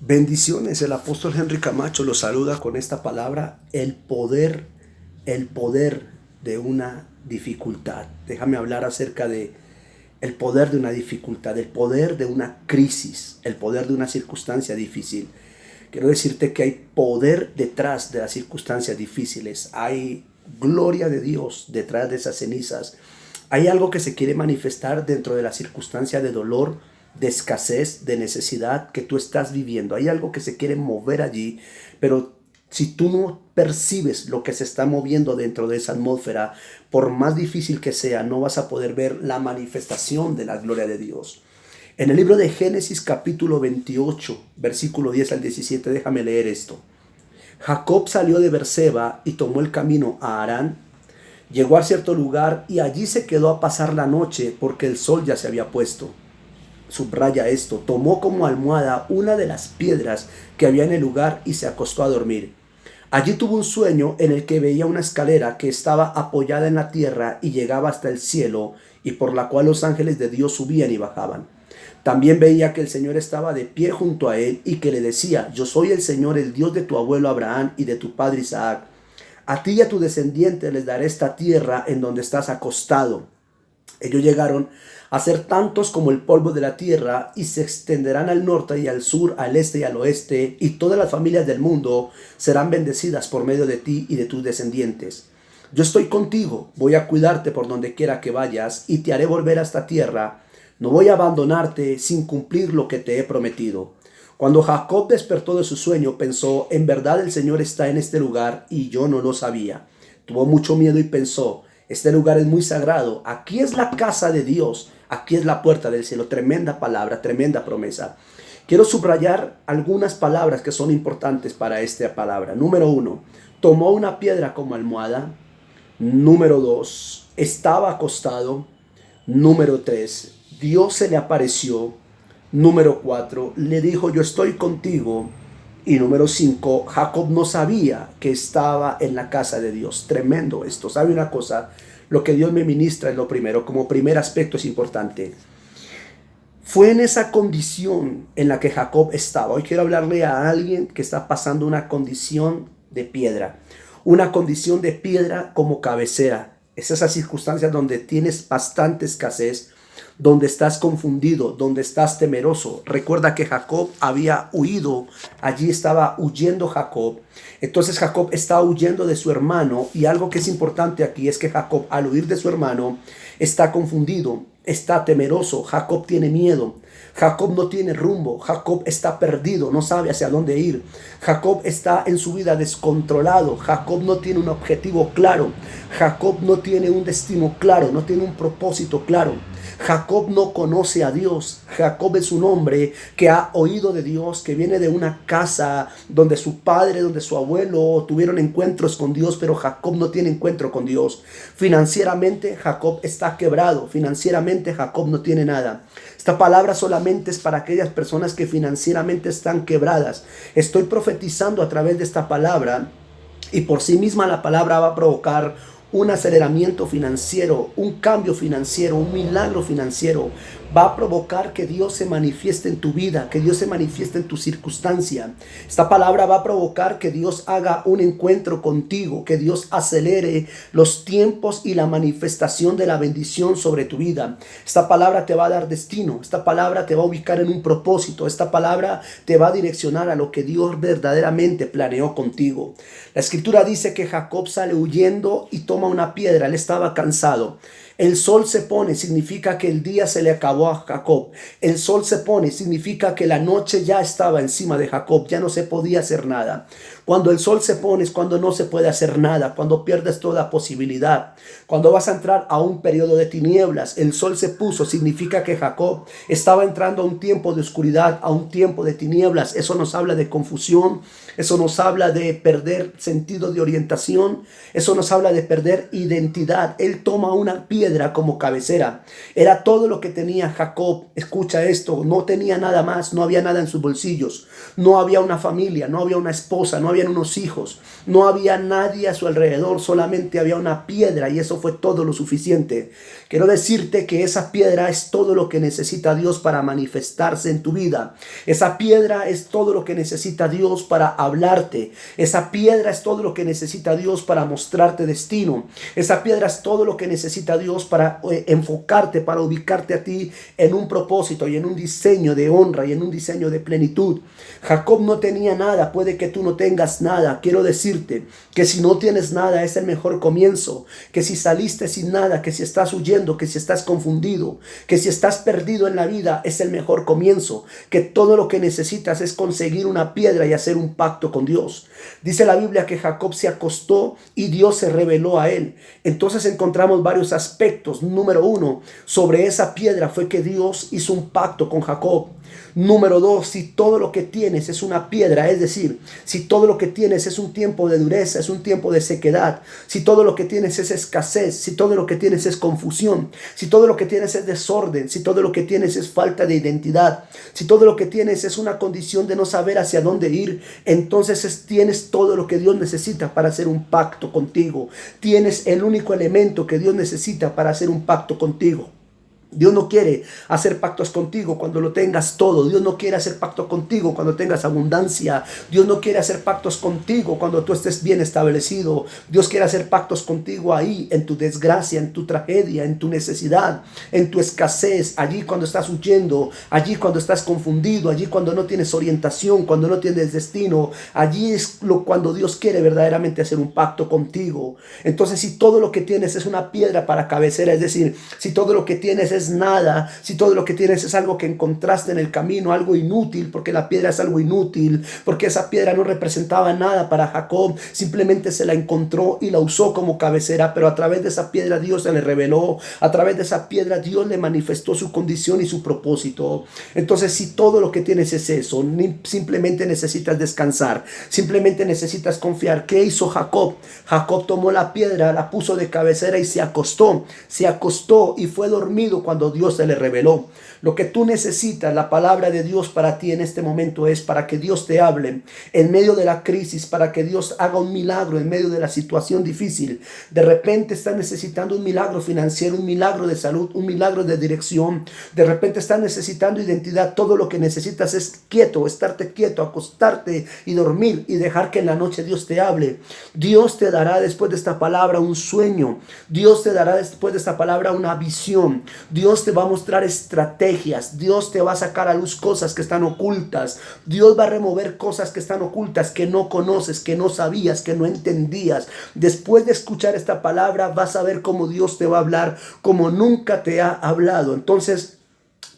Bendiciones, el apóstol Henry Camacho los saluda con esta palabra, el poder de una dificultad. Déjame hablar acerca de el poder de una dificultad, el poder de una crisis, el poder de una circunstancia difícil. Quiero decirte que hay poder detrás de las circunstancias difíciles, hay gloria de Dios detrás de esas cenizas. Hay algo que se quiere manifestar dentro de la circunstancia de dolor, de escasez, de necesidad que tú estás viviendo. Hay algo que se quiere mover allí, pero si tú no percibes lo que se está moviendo dentro de esa atmósfera, por más difícil que sea, no vas a poder ver la manifestación de la gloria de Dios. En el libro de Génesis capítulo 28, versículo 10 al 17, déjame leer esto. Jacob salió de Berseba y tomó el camino a Harán. Llegó a cierto lugar y allí se quedó a pasar la noche porque el sol ya se había puesto. Subraya esto, tomó como almohada una de las piedras que había en el lugar y se acostó a dormir. Allí tuvo un sueño en el que veía una escalera que estaba apoyada en la tierra y llegaba hasta el cielo, y por la cual los ángeles de Dios subían y bajaban. También veía que el Señor estaba de pie junto a él y que le decía: yo soy el Señor, el Dios de tu abuelo Abraham y de tu padre Isaac. A ti y a tu descendiente les daré esta tierra en donde estás acostado. Ellos llegaron a ser tantos como el polvo de la tierra y se extenderán al norte y al sur, al este y al oeste, y todas las familias del mundo serán bendecidas por medio de ti y de tus descendientes. Yo estoy contigo, voy a cuidarte por donde quiera que vayas y te haré volver a esta tierra. No voy a abandonarte sin cumplir lo que te he prometido. Cuando Jacob despertó de su sueño, pensó: en verdad el Señor está en este lugar y yo no lo sabía. Tuvo mucho miedo y pensó: este lugar es muy sagrado, aquí es la casa de Dios, aquí es la puerta del cielo. Tremenda palabra, tremenda promesa. Quiero subrayar algunas palabras que son importantes para esta palabra. Número 1, tomó una piedra como almohada. Número 2, estaba acostado. Número 3, Dios se le apareció. Número 4, le dijo: yo estoy contigo. Y número 5, Jacob no sabía que estaba en la casa de Dios. Tremendo esto. ¿Sabe una cosa? Lo que Dios me ministra es lo primero. Como primer aspecto es importante. Fue en esa condición en la que Jacob estaba. Hoy quiero hablarle a alguien que está pasando una condición de piedra. Una condición de piedra como cabecera. Es esas circunstancias donde tienes bastante escasez, donde estás confundido, donde estás temeroso. Recuerda que Jacob había huido, allí estaba huyendo Jacob. Entonces Jacob está huyendo de su hermano, y algo que es importante aquí es que Jacob, al huir de su hermano, está confundido, está temeroso. Jacob tiene miedo. Jacob no tiene rumbo. Jacob está perdido, no sabe hacia dónde ir. Jacob está en su vida descontrolado. Jacob no tiene un objetivo claro. Jacob no tiene un destino claro, no tiene un propósito claro. Jacob no conoce a Dios. Jacob es un hombre que ha oído de Dios, que viene de una casa donde su padre, donde su abuelo tuvieron encuentros con Dios, pero Jacob no tiene encuentro con Dios. Financieramente Jacob está quebrado. Financieramente Jacob no tiene nada. Esta palabra solamente es para aquellas personas que financieramente están quebradas. Estoy profetizando a través de esta palabra, y por sí misma la palabra va a provocar un aceleramiento financiero, un cambio financiero, un milagro financiero. Va a provocar que Dios se manifieste en tu vida, que Dios se manifieste en tu circunstancia. Esta palabra va a provocar que Dios haga un encuentro contigo, que Dios acelere los tiempos y la manifestación de la bendición sobre tu vida. Esta palabra te va a dar destino, esta palabra te va a ubicar en un propósito, esta palabra te va a direccionar a lo que Dios verdaderamente planeó contigo. La escritura dice que Jacob sale huyendo y toma una piedra. Él estaba cansado. El sol se pone, significa que el día se le acabó a Jacob. El sol se pone, significa que la noche ya estaba encima de Jacob, ya no se podía hacer nada. Cuando el sol se pone es cuando no se puede hacer nada, cuando pierdes toda posibilidad, cuando vas a entrar a un periodo de tinieblas. El sol se puso, significa que Jacob estaba entrando a un tiempo de oscuridad, a un tiempo de tinieblas. Eso nos habla de confusión, eso nos habla de perder sentido de orientación, eso nos habla de perder identidad. Él toma una piedra piedra como cabecera. Era todo lo que tenía Jacob. Escucha esto, no tenía nada más, no había nada en sus bolsillos, no había una familia, no había una esposa, no habían unos hijos, no había nadie a su alrededor, solamente había una piedra y eso fue todo lo suficiente. Quiero decirte que esa piedra es todo lo que necesita Dios para manifestarse en tu vida. Esa piedra es todo lo que necesita Dios para hablarte. Esa piedra es todo lo que necesita Dios para mostrarte destino. Esa piedra es todo lo que necesita Dios para enfocarte, para ubicarte a ti en un propósito y en un diseño de honra y en un diseño de plenitud. Jacob no tenía nada, puede que tú no tengas nada. Quiero decirte que si no tienes nada es el mejor comienzo, que si saliste sin nada, que si estás huyendo, que si estás confundido, que si estás perdido en la vida es el mejor comienzo, que todo lo que necesitas es conseguir una piedra y hacer un pacto con Dios. Dice la Biblia que Jacob se acostó y Dios se reveló a él. Entonces encontramos varios aspectos. Número 1, sobre esa piedra fue que Dios hizo un pacto con Jacob. Número 2, si todo lo que tienes es una piedra, es decir, si todo lo que tienes es un tiempo de dureza, es un tiempo de sequedad, si todo lo que tienes es escasez, si todo lo que tienes es confusión, si todo lo que tienes es desorden, si todo lo que tienes es falta de identidad, si todo lo que tienes es una condición de no saber hacia dónde ir, entonces tienes todo lo que Dios necesita para hacer un pacto contigo. Tienes el único elemento que Dios necesita para hacer un pacto contigo. Dios no quiere hacer pactos contigo cuando lo tengas todo. Dios no quiere hacer pacto contigo cuando tengas abundancia. Dios no quiere hacer pactos contigo cuando tú estés bien establecido. Dios quiere hacer pactos contigo ahí, en tu desgracia, en tu tragedia, en tu necesidad, en tu escasez, allí cuando estás huyendo, allí cuando estás confundido, allí cuando no tienes orientación, cuando no tienes destino. Allí es cuando Dios quiere verdaderamente hacer un pacto contigo. Entonces, si todo lo que tienes es una piedra para cabecera, es decir, si todo lo que tienes es nada, si todo lo que tienes es algo que encontraste en el camino, algo inútil, porque la piedra es algo inútil, porque esa piedra no representaba nada para Jacob, simplemente se la encontró y la usó como cabecera, pero a través de esa piedra Dios se le reveló, a través de esa piedra Dios le manifestó su condición y su propósito. Entonces, si todo lo que tienes es eso, simplemente necesitas descansar, simplemente necesitas confiar. ¿Qué hizo Jacob? Jacob tomó la piedra, la puso de cabecera y se acostó y fue dormido cuando Dios se le reveló. Lo que tú necesitas, la palabra de Dios para ti en este momento es para que Dios te hable en medio de la crisis, para que Dios haga un milagro en medio de la situación difícil. De repente estás necesitando un milagro financiero, un milagro de salud, un milagro de dirección. De repente estás necesitando identidad. Todo lo que necesitas es estarte quieto, acostarte y dormir y dejar que en la noche Dios te hable. Dios te dará después de esta palabra un sueño. Dios te dará después de esta palabra una visión. Dios te va a mostrar estrategias. Dios te va a sacar a luz cosas que están ocultas. Dios va a remover cosas que están ocultas, que no conoces, que no sabías, que no entendías. Después de escuchar esta palabra vas a ver cómo Dios te va a hablar como nunca te ha hablado. Entonces,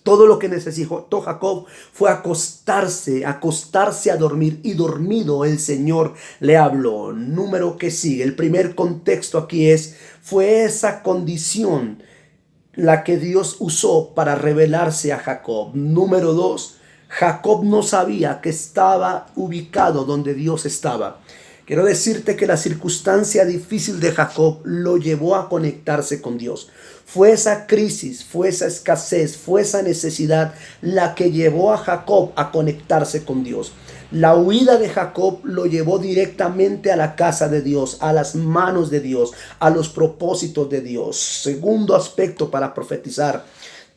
todo lo que necesitó Jacob fue acostarse a dormir, y dormido el Señor le habló. Número que sigue. El primer contexto aquí fue esa condición la que Dios usó para revelarse a Jacob. Número 2, Jacob no sabía que estaba ubicado donde Dios estaba. Quiero decirte que la circunstancia difícil de Jacob lo llevó a conectarse con Dios. Fue esa crisis, fue esa escasez, fue esa necesidad la que llevó a Jacob a conectarse con Dios. La huida de Jacob lo llevó directamente a la casa de Dios, a las manos de Dios, a los propósitos de Dios. Segundo aspecto para profetizar.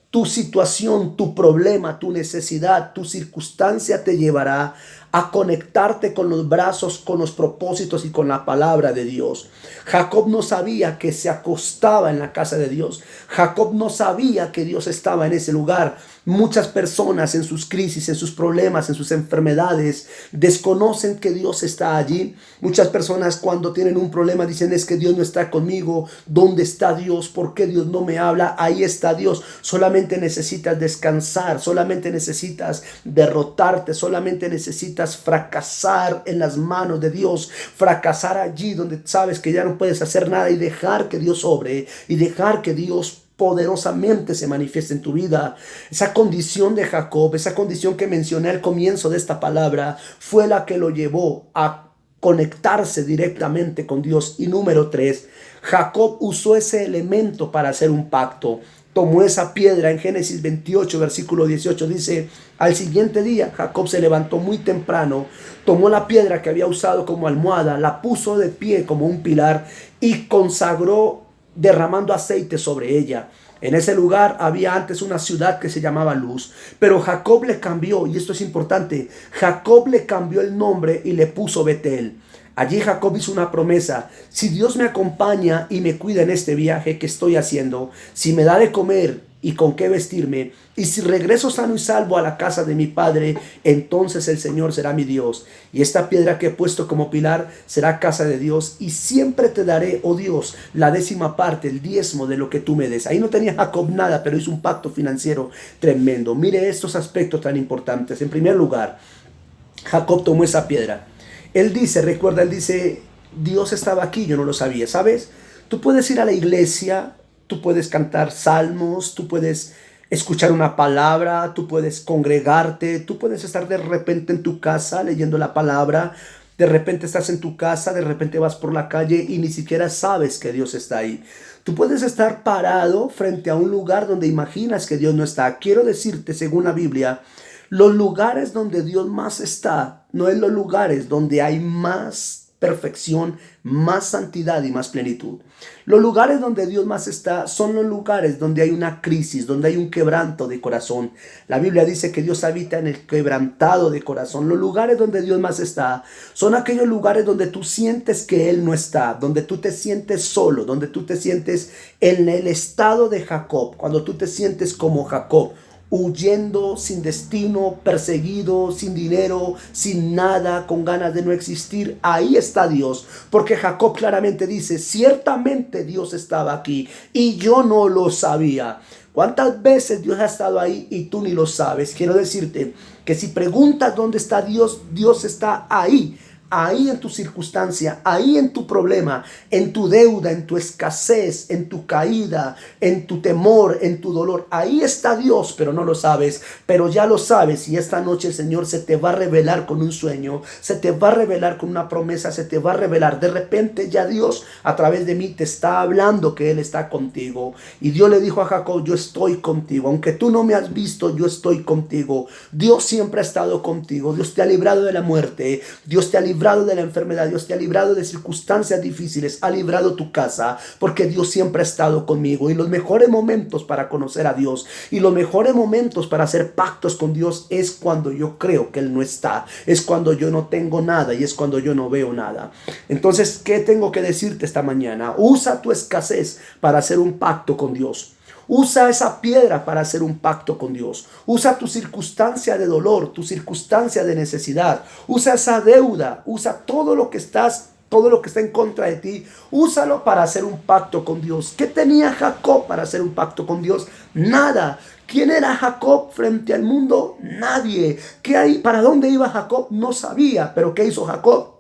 Tu situación, tu problema, tu necesidad, tu circunstancia te llevará a conectarte con los brazos, con los propósitos y con la palabra de Dios. Jacob no sabía que se acostaba en la casa de Dios. Jacob no sabía que Dios estaba en ese lugar. Muchas personas en sus crisis, en sus problemas, en sus enfermedades, desconocen que Dios está allí. Muchas personas cuando tienen un problema dicen: es que Dios no está conmigo. ¿Dónde está Dios? ¿Por qué Dios no me habla? Ahí está Dios. Solamente necesitas descansar, solamente necesitas derrotarte, solamente necesitas fracasar en las manos de Dios, fracasar allí donde sabes que ya no puedes hacer nada y dejar que Dios obre y dejar que Dios poderosamente se manifiesta en tu vida. Esa condición de Jacob, esa condición que mencioné al comienzo de esta palabra, fue la que lo llevó a conectarse directamente con Dios. Y número 3, Jacob usó ese elemento para hacer un pacto. Tomó esa piedra. En Génesis 28, versículo 18 dice: al siguiente día Jacob se levantó muy temprano, tomó la piedra que había usado como almohada, la puso de pie como un pilar y consagró derramando aceite sobre ella. En ese lugar había antes una ciudad que se llamaba Luz, pero Jacob le cambió, y esto es importante, Jacob le cambió el nombre y le puso Betel. Allí Jacob hizo una promesa: si Dios me acompaña y me cuida en este viaje que estoy haciendo, si me da de comer y con qué vestirme, y si regreso sano y salvo a la casa de mi padre, entonces el Señor será mi Dios, y esta piedra que he puesto como pilar será casa de Dios, y siempre te daré, oh Dios, la 10ª parte, el diezmo de lo que tú me des. Ahí no tenía Jacob nada, pero hizo un pacto financiero tremendo. Mire estos aspectos tan importantes. En primer lugar, Jacob tomó esa piedra. Él dice, Dios estaba aquí, yo no lo sabía, ¿sabes? Tú puedes ir a la iglesia, tú puedes cantar salmos, tú puedes escuchar una palabra, tú puedes congregarte, tú puedes estar de repente en tu casa leyendo la palabra, de repente estás en tu casa, de repente vas por la calle y ni siquiera sabes que Dios está ahí. Tú puedes estar parado frente a un lugar donde imaginas que Dios no está. Quiero decirte, según la Biblia, los lugares donde Dios más está, no es los lugares donde hay más perfección, más santidad y más plenitud. Los lugares donde Dios más está son los lugares donde hay una crisis, donde hay un quebranto de corazón. La Biblia dice que Dios habita en el quebrantado de corazón. Los lugares donde Dios más está son aquellos lugares donde tú sientes que Él no está, donde tú te sientes solo, donde tú te sientes en el estado de Jacob, cuando tú te sientes como Jacob, huyendo, sin destino, perseguido, sin dinero, sin nada, con ganas de no existir. Ahí está Dios, porque Jacob claramente dice: ciertamente Dios estaba aquí y yo no lo sabía. ¿Cuántas veces Dios ha estado ahí y tú ni lo sabes? Quiero decirte que si preguntas dónde está Dios, Dios está ahí. Ahí en tu circunstancia, ahí en tu problema, en tu deuda, en tu escasez, en tu caída, en tu temor, en tu dolor. Ahí está Dios, pero no lo sabes, pero ya lo sabes. Y esta noche el Señor se te va a revelar con un sueño, se te va a revelar con una promesa, se te va a revelar. De repente ya Dios a través de mí te está hablando que Él está contigo. Y Dios le dijo a Jacob: yo estoy contigo. Aunque tú no me has visto, yo estoy contigo. Dios siempre ha estado contigo. Dios te ha librado de la muerte. Dios te ha librado de la enfermedad, Dios te ha librado de circunstancias difíciles, ha librado tu casa, porque Dios siempre ha estado conmigo. Y los mejores momentos para conocer a Dios y los mejores momentos para hacer pactos con Dios es cuando yo creo que Él no está, es cuando yo no tengo nada y es cuando yo no veo nada. Entonces, ¿qué tengo que decirte esta mañana? Usa tu escasez para hacer un pacto con Dios. Usa esa piedra para hacer un pacto con Dios. Usa tu circunstancia de dolor, tu circunstancia de necesidad. Usa esa deuda. Usa todo lo que está en contra de ti. Úsalo para hacer un pacto con Dios. ¿Qué tenía Jacob para hacer un pacto con Dios? Nada. ¿Quién era Jacob frente al mundo? Nadie. ¿Qué hay? ¿Para dónde iba Jacob? No sabía. ¿Pero qué hizo Jacob?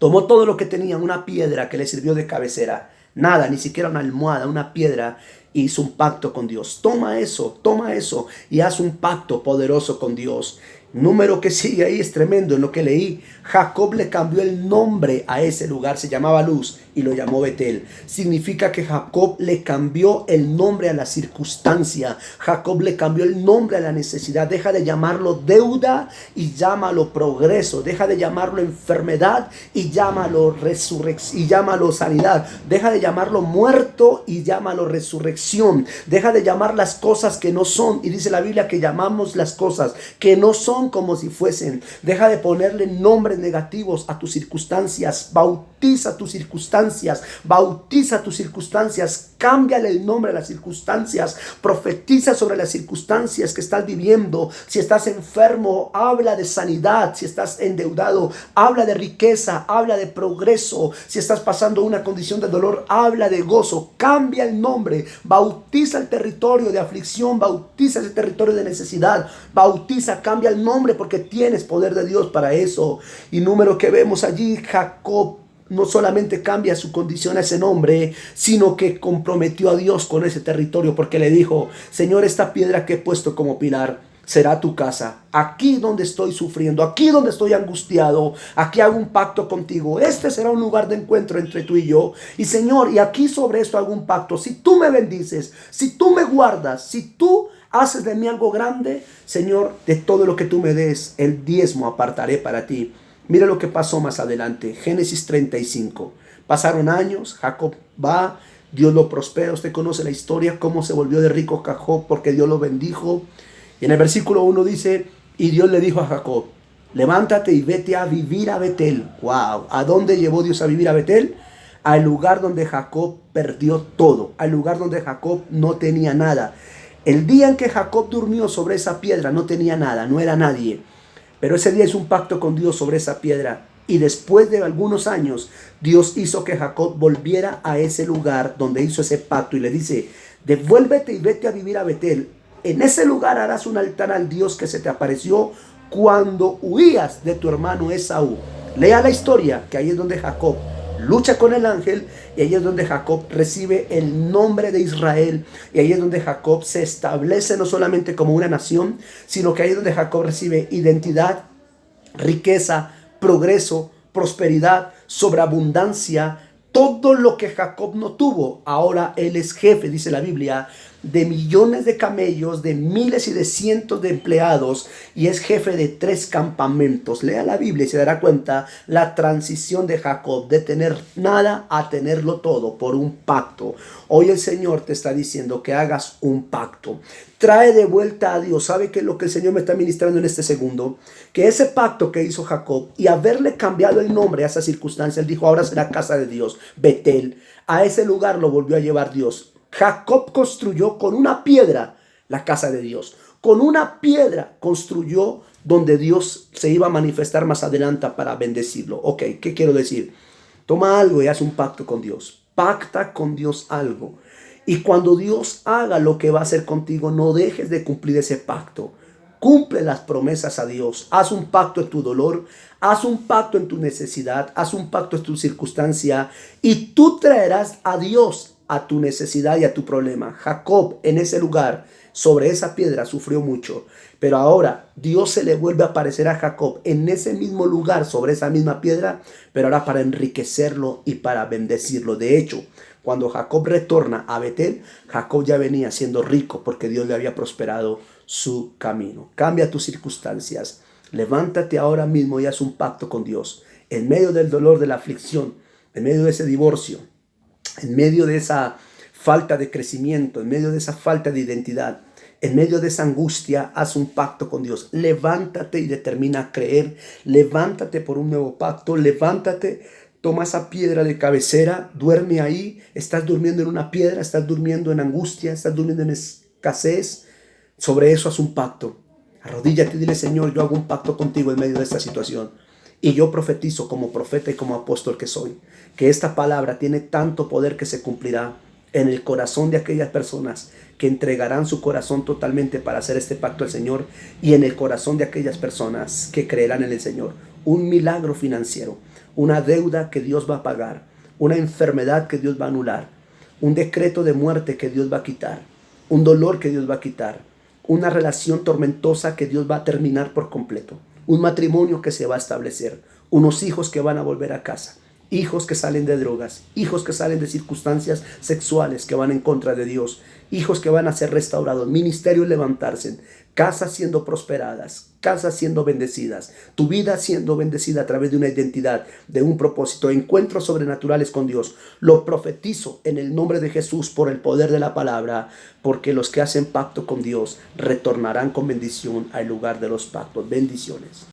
Tomó todo lo que tenía, una piedra que le sirvió de cabecera. Nada, ni siquiera una almohada, una piedra. Hizo un pacto con Dios. Toma eso y haz un pacto poderoso con Dios. Número que sigue ahí es tremendo. En lo que leí, Jacob le cambió el nombre a ese lugar. Se llamaba Luz y lo llamó Betel. Significa que Jacob le cambió el nombre a la circunstancia. Jacob le cambió el nombre a la necesidad. Deja de llamarlo deuda y llámalo progreso. Deja de llamarlo enfermedad y llámalo resurrección y llámalo sanidad. Deja de llamarlo muerto y llámalo resurrección. Deja de llamar las cosas que no son. Y dice la Biblia que llamamos las cosas que no son como si fuesen. Deja de ponerle nombres negativos a tus circunstancias. Bautiza tus circunstancias. Bautiza tus circunstancias. Cámbiale el nombre a las circunstancias. Profetiza sobre las circunstancias que estás viviendo. Si estás enfermo, habla de sanidad. Si estás endeudado, habla de riqueza. Habla de progreso. Si estás pasando una condición de dolor, habla de gozo. Cambia el nombre. Bautiza el territorio de aflicción. Bautiza ese territorio de necesidad. Bautiza, cambia el nombre, porque tienes poder de Dios para eso. Y número que vemos allí, Jacob no solamente cambia su condición a ese nombre, sino que comprometió a Dios con ese territorio, porque le dijo: Señor, esta piedra que he puesto como pilar, será tu casa. Aquí donde estoy sufriendo, aquí donde estoy angustiado, aquí hago un pacto contigo. Este será un lugar de encuentro entre tú y yo. Y Señor, y aquí sobre esto hago un pacto. Si tú me bendices, si tú me guardas, si tú haces de mí algo grande, Señor, de todo lo que tú me des, el diezmo apartaré para ti. Mira lo que pasó más adelante. Génesis 35. Pasaron años, Jacob va, Dios lo prospera. Usted conoce la historia, cómo se volvió de rico Jacob porque Dios lo bendijo. Y en el versículo 1 dice, y Dios le dijo a Jacob, levántate y vete a vivir a Betel. Wow, ¿a dónde llevó Dios a vivir a Betel? Al lugar donde Jacob perdió todo, al lugar donde Jacob no tenía nada. El día en que Jacob durmió sobre esa piedra no tenía nada, no era nadie. Pero ese día hizo un pacto con Dios sobre esa piedra. Y después de algunos años, Dios hizo que Jacob volviera a ese lugar donde hizo ese pacto. Y le dice, devuélvete y vete a vivir a Betel. En ese lugar harás un altar al Dios que se te apareció cuando huías de tu hermano Esaú. Lea la historia, que ahí es donde Jacob lucha con el ángel, y ahí es donde Jacob recibe el nombre de Israel, y ahí es donde Jacob se establece no solamente como una nación, sino que ahí es donde Jacob recibe identidad, riqueza, progreso, prosperidad, sobreabundancia. Todo lo que Jacob no tuvo, ahora él es jefe, dice la Biblia, de millones de camellos, de miles y de cientos de empleados, y es jefe de 3 campamentos. Lea la Biblia y se dará cuenta la transición de Jacob, de tener nada a tenerlo todo por un pacto. Hoy el Señor te está diciendo que hagas un pacto. Trae de vuelta a Dios. ¿Sabe qué es lo que el Señor me está ministrando en este segundo? Que ese pacto que hizo Jacob, y haberle cambiado el nombre a esa circunstancia, él dijo, ahora será casa de Dios, Betel. A ese lugar lo volvió a llevar Dios. Jacob construyó con una piedra la casa de Dios. Con una piedra construyó donde Dios se iba a manifestar más adelante para bendecirlo. Ok, ¿qué quiero decir? Toma algo y haz un pacto con Dios. Pacta con Dios algo. Y cuando Dios haga lo que va a hacer contigo, no dejes de cumplir ese pacto. Cumple las promesas a Dios. Haz un pacto en tu dolor. Haz un pacto en tu necesidad. Haz un pacto en tu circunstancia. Y tú traerás a Dios a tu necesidad y a tu problema. Jacob en ese lugar, sobre esa piedra, sufrió mucho. Pero ahora Dios se le vuelve a aparecer a Jacob en ese mismo lugar, sobre esa misma piedra, pero ahora para enriquecerlo y para bendecirlo. De hecho, cuando Jacob retorna a Betel, Jacob ya venía siendo rico porque Dios le había prosperado su camino. Cambia tus circunstancias. Levántate ahora mismo y haz un pacto con Dios. En medio del dolor, de la aflicción, en medio de ese divorcio, en medio de esa falta de crecimiento, en medio de esa falta de identidad, en medio de esa angustia, haz un pacto con Dios. Levántate y determina a creer. Levántate por un nuevo pacto. Levántate, toma esa piedra de cabecera, duerme ahí. Estás durmiendo en una piedra, estás durmiendo en angustia, estás durmiendo en escasez. Sobre eso haz un pacto. Arrodíllate y dile, Señor, yo hago un pacto contigo en medio de esta situación. Y yo profetizo como profeta y como apóstol que soy, que esta palabra tiene tanto poder que se cumplirá en el corazón de aquellas personas que entregarán su corazón totalmente para hacer este pacto al Señor, y en el corazón de aquellas personas que creerán en el Señor. Un milagro financiero, una deuda que Dios va a pagar, una enfermedad que Dios va a anular, un decreto de muerte que Dios va a quitar, un dolor que Dios va a quitar, una relación tormentosa que Dios va a terminar por completo, un matrimonio que se va a establecer, unos hijos que van a volver a casa, hijos que salen de drogas, hijos que salen de circunstancias sexuales que van en contra de Dios, hijos que van a ser restaurados, ministerios levantarse, casas siendo prosperadas, casas siendo bendecidas, tu vida siendo bendecida a través de una identidad, de un propósito, encuentros sobrenaturales con Dios. Lo profetizo en el nombre de Jesús por el poder de la palabra, porque los que hacen pacto con Dios retornarán con bendición al lugar de los pactos. Bendiciones.